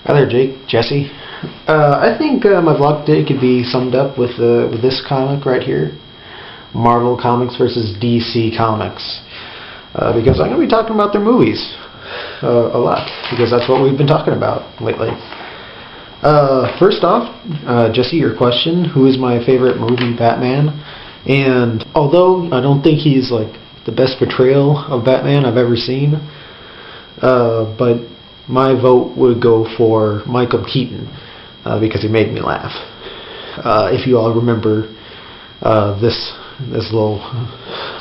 Hi there, Jake, Jesse. I think my vlog today could be summed up with this comic right here, Marvel Comics versus DC Comics, because I'm going to be talking about their movies a lot, because that's what we've been talking about lately. First off, Jesse, your question: who is my favorite movie Batman? And although I don't think he's like the best portrayal of Batman I've ever seen, but my vote would go for Michael Keaton, because he made me laugh. If you all remember this little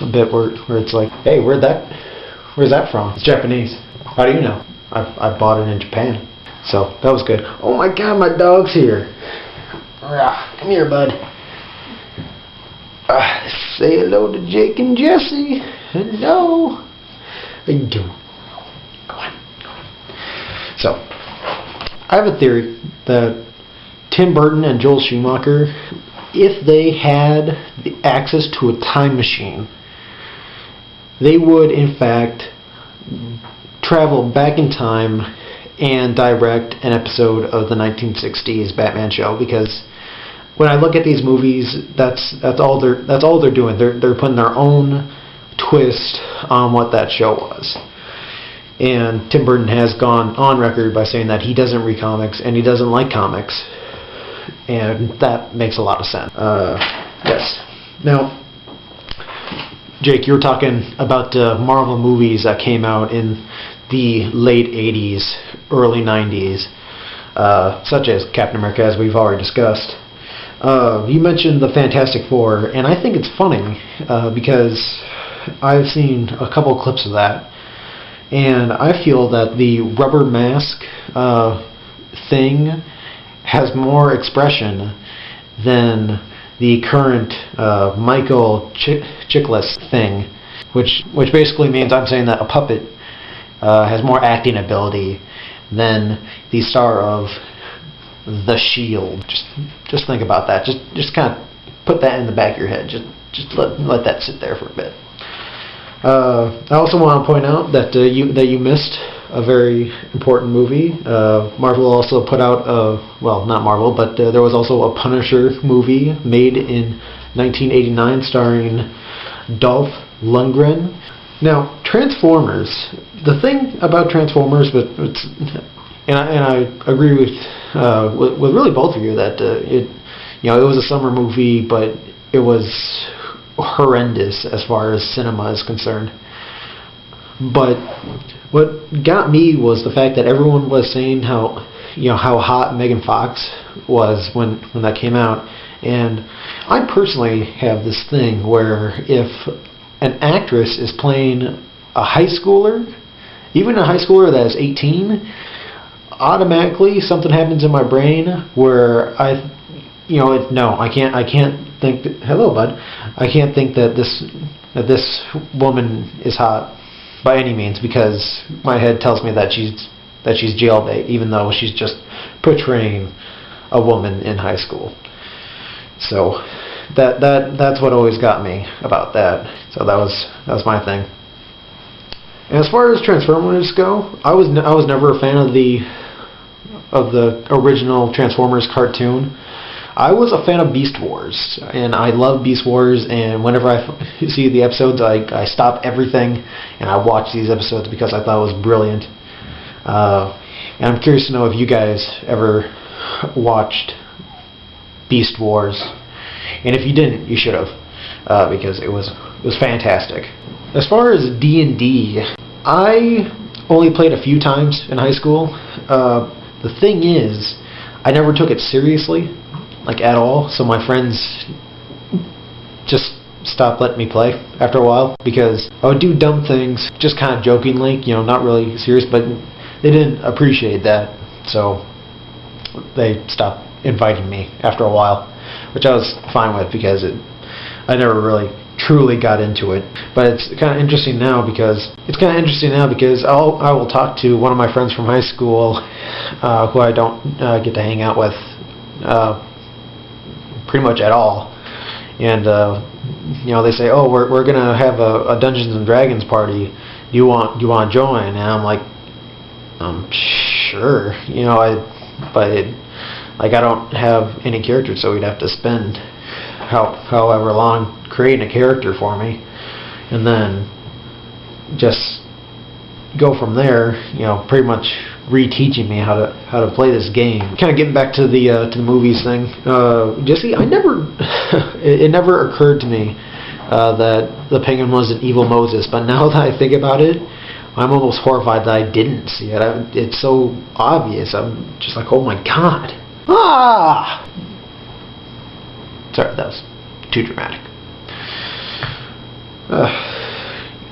bit where it's like, hey, where's that from? It's Japanese. How do you know? I bought it in Japan. So that was good. Oh my God, my dog's here. Come here, bud. Say hello to Jake and Jesse. Hello. How you doing? Go on. So, I have a theory that Tim Burton and Joel Schumacher, if they had the access to a time machine, they would in fact travel back in time and direct an episode of the 1960s Batman show, because when I look at these movies, that's all they're doing. They're putting their own twist on what that show was. And Tim Burton has gone on record by saying that he doesn't read comics and he doesn't like comics, and that makes a lot of sense. Yes. Now, Jake, you were talking about Marvel movies that came out in the late 80s, early 90s, such as Captain America, as we've already discussed. You mentioned the Fantastic Four, and I think it's funny because I've seen a couple clips of that, and I feel that the rubber mask thing has more expression than the current Michael Chiklis thing, which basically means I'm saying that a puppet has more acting ability than the star of The Shield. Just think about that. Just kind of put that in the back of your head. Just let that sit there for a bit. I also want to point out that you missed a very important movie. Marvel also put out well, not Marvel, but there was also a Punisher movie made in 1989 starring Dolph Lundgren. Now, Transformers. The thing about Transformers, and I agree with really both of you that it was a summer movie, but it was horrendous as far as cinema is concerned. But what got me was the fact that everyone was saying how hot Megan Fox was when that came out, and I personally have this thing where if an actress is playing a high schooler, even a high schooler that is 18, automatically something happens in my brain where I can't think that, hello bud, I can't think that this woman is hot by any means, because my head tells me that she's jailbait, even though she's just portraying a woman in high school. So that's what always got me about that. So that was my thing. And as far as Transformers go, I was never a fan of the original Transformers cartoon. I was a fan of Beast Wars, and I love Beast Wars, and whenever I see the episodes, I stop everything and I watch these episodes because I thought it was brilliant. And I'm curious to know if you guys ever watched Beast Wars, and if you didn't, you should have, because it was fantastic. As far as D&D, I only played a few times in high school. The thing is, I never took it seriously, like at all, so my friends just stopped letting me play after a while, because I would do dumb things, just kind of jokingly, not really serious, but they didn't appreciate that, so they stopped inviting me after a while, which I was fine with, because I never really truly got into it. But it's kind of interesting now because I will talk to one of my friends from high school who I don't get to hang out with pretty much at all, and they say, oh, we're gonna have a Dungeons and Dragons party. Do you want to join? And I'm like, sure. but like I don't have any characters, so he'd have to spend however long creating a character for me, and then just go from there. Pretty much reteaching me how to play this game. Kind of getting back to the movies thing. Jesse, I never it never occurred to me that the Penguin was an evil Moses, but now that I think about it, I'm almost horrified that I didn't see it. It's so obvious. I'm just like, oh my god. Ah! Sorry, that was too dramatic.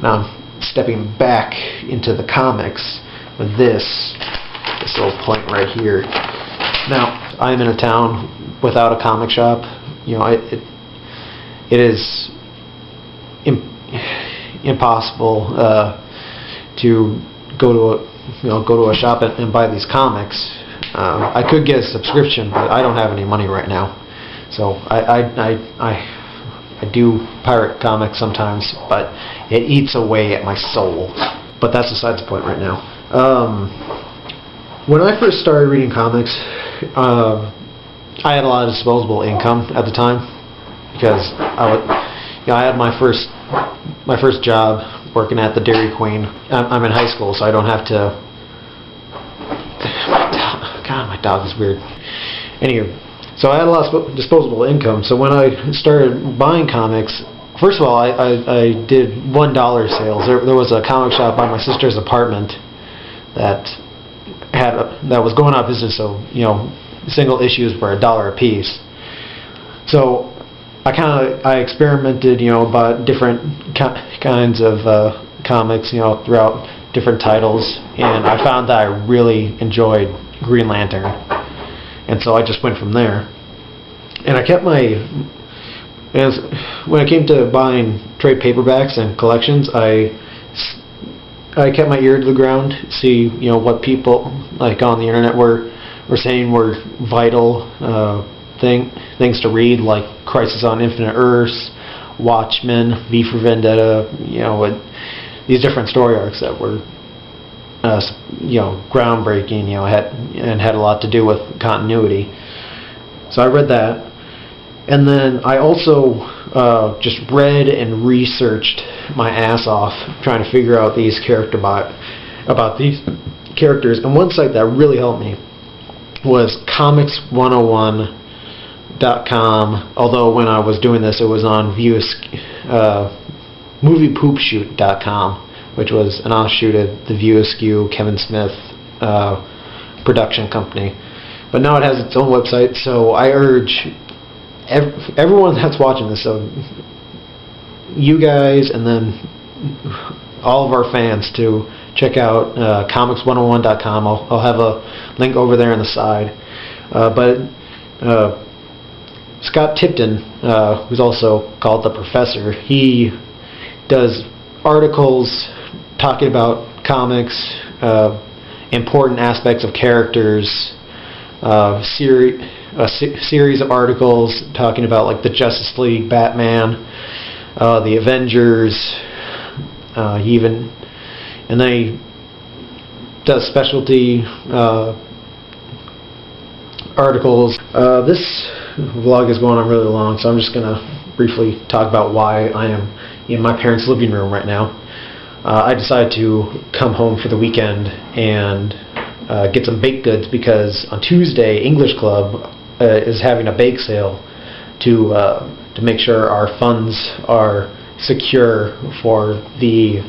Now I'm stepping back into the comics with this little point right here. Now, I'm in a town without a comic shop. It is impossible to go to a shop and buy these comics. I could get a subscription, but I don't have any money right now. So I do pirate comics sometimes, but it eats away at my soul. But that's besides the point right now. When I first started reading comics, I had a lot of disposable income at the time because I had my first job working at the Dairy Queen. I'm in high school, so I don't have to. God, my dog is weird. Anyway, so I had a lot of disposable income. So when I started buying comics, first of all, I did $1 sales. There was a comic shop by my sister's apartment that was going out of business. So single issues were $1 a piece. So I experimented, bought different kinds of comics, throughout different titles, and I found that I really enjoyed Green Lantern, and so I just went from there. And I kept when it came to buying trade paperbacks and collections, I kept my ear to the ground, see what people like on the internet were saying were vital things to read, like Crisis on Infinite Earths, Watchmen, V for Vendetta, these different story arcs that were groundbreaking, had a lot to do with continuity. So I read that, and then I also just read and researched my ass off trying to figure out these about these characters. And one site that really helped me was comics101.com, although when I was doing this it was on moviepoopshoot.com, which was an offshoot of the View Askew Kevin Smith production company. But now it has its own website, so I urge everyone that's watching this, so you guys and then all of our fans, to check out comics101.com. I'll have a link over there on the side. But Scott Tipton, who's also called the Professor, he does articles talking about comics, important aspects of characters, series of articles talking about like the Justice League, Batman, the Avengers, and then he does specialty articles. This vlog is going on really long, so I'm just going to briefly talk about why I am in my parents' living room right now. I decided to come home for the weekend and get some baked goods because on Tuesday, English Club is having a bake sale to make sure our funds are secure for the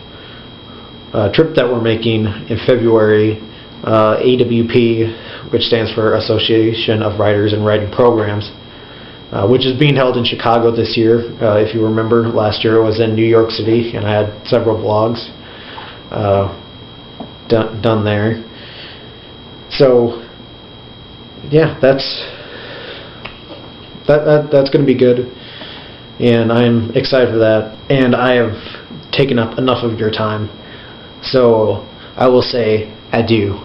trip that we're making in February. AWP, which stands for Association of Writers and Writing Programs, which is being held in Chicago this year. If you remember, last year it was in New York City, and I had several blogs done there. So yeah, that's going to be good, and I'm excited for that. And I have taken up enough of your time, so I will say adieu.